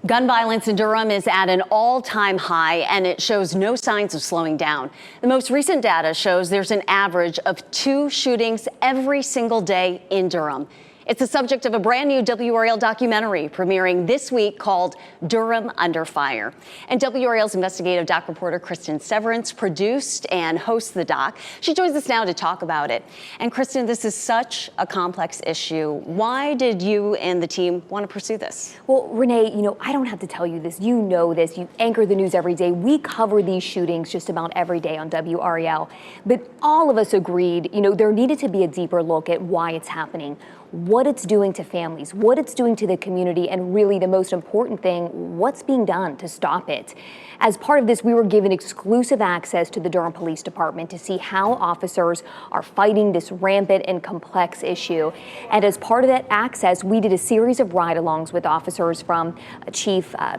Gun violence in Durham is at an all-time high, and it shows no signs of slowing down. The most recent data shows there's an average of 2 shootings every single day in Durham. It's the subject of a brand new WRAL documentary premiering this week called Durham Under Fire. And WRAL's investigative doc reporter Kristen Severance produced and hosts the doc. She joins us now to talk about it. And Kristen, this is such a complex issue. Why did you and the team want to pursue this? Well, Renee, I don't have to tell you this. You know this. You anchor the news every day. We cover these shootings just about every day on WRAL. But all of us agreed, there needed to be a deeper look at why it's happening, what it's doing to families, what it's doing to the community, and really the most important thing, what's being done to stop it. As part of this, we were given exclusive access to the Durham Police Department to see how officers are fighting this rampant and complex issue. And as part of that access, we did a series of ride-alongs with officers from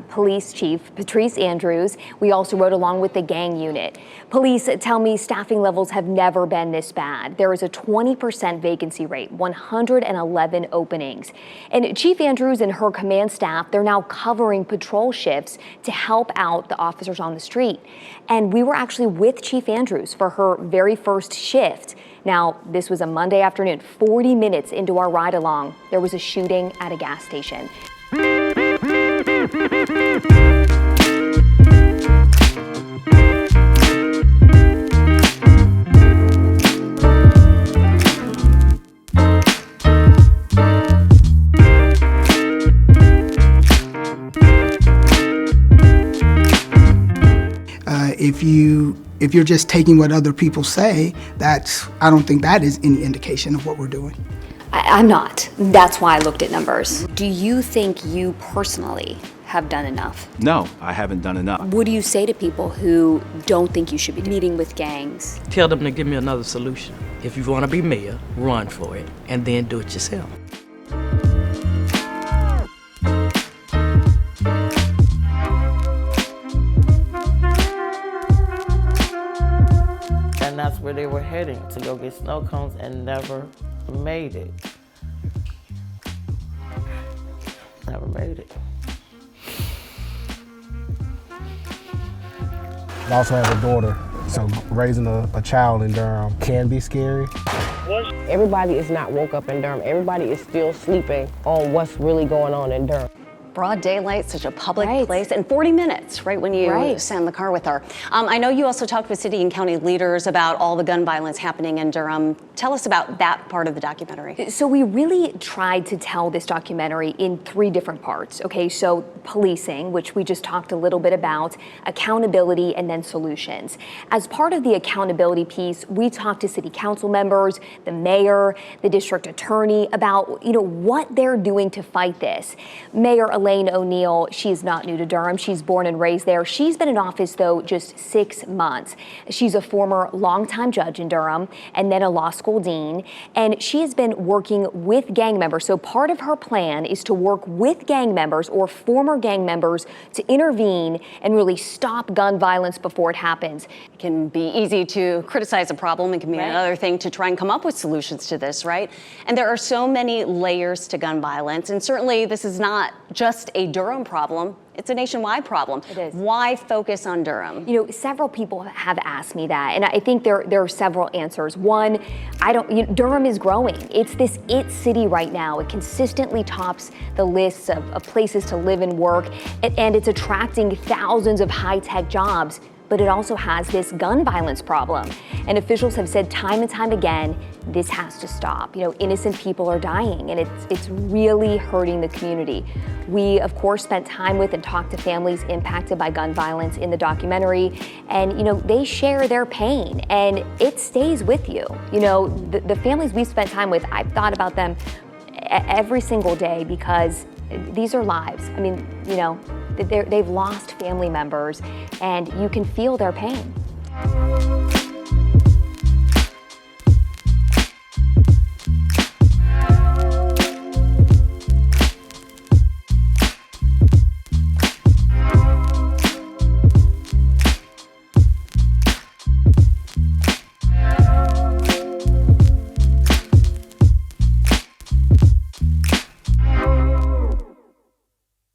Police Chief Patrice Andrews. We also rode along with the gang unit. Police tell me staffing levels have never been this bad. There is a 20% vacancy rate, 111 openings. And Chief Andrews and her command staff, they're now covering patrol shifts to help out the officers on the street. And we were actually with Chief Andrews for her very first shift. Now, this was a Monday afternoon, 40 minutes into our ride along, there was a shooting at a gas station. If you're just taking what other people say, I don't think that is any indication of what we're doing. I'm not. That's why I looked at numbers. Do you think you personally have done enough? No, I haven't done enough. What do you say to people who don't think you should be meeting with gangs? Tell them to give me another solution. If you want to be mayor, run for it, and then do it yourself. And that's where they were heading, to go get snow cones, and never made it. Never made it. I also have a daughter, so raising a child in Durham can be scary. Everybody is not woke up in Durham. Everybody is still sleeping on what's really going on in Durham. Broad daylight, such a public place, and 40 minutes, right, when you sat in the car with her. I know you also talked with city and county leaders about all the gun violence happening in Durham. Tell us about that part of the documentary. So we really tried to tell this documentary in 3 different parts, okay? So policing, which we just talked a little bit about, accountability, and then solutions. As part of the accountability piece, we talked to city council members, the mayor, the district attorney about, what they're doing to fight this. Mayor Elaine O'Neill, she's not new to Durham. She's born and raised there. She's been in office, though, just 6 months. She's a former longtime judge in Durham and then a law school dean. And she has been working with gang members. So part of her plan is to work with gang members or former gang members to intervene and really stop gun violence before it happens. It can be easy to criticize a problem. It can be another thing to try and come up with solutions to this, right? And there are so many layers to gun violence. And certainly this is not just a Durham problem, it's a nationwide problem. It is. Why focus on Durham? Several people have asked me that, and I think there are several answers. One, Durham is growing. It's this it city right now. It consistently tops the lists of places to live and work, and it's attracting thousands of high-tech jobs. But it also has this gun violence problem. And officials have said time and time again, this has to stop. Innocent people are dying, and it's really hurting the community. We, of course, spent time with and talked to families impacted by gun violence in the documentary, and they share their pain, and it stays with you. The families we spent time with, I've thought about them every single day because these are lives. They've lost family members, and you can feel their pain.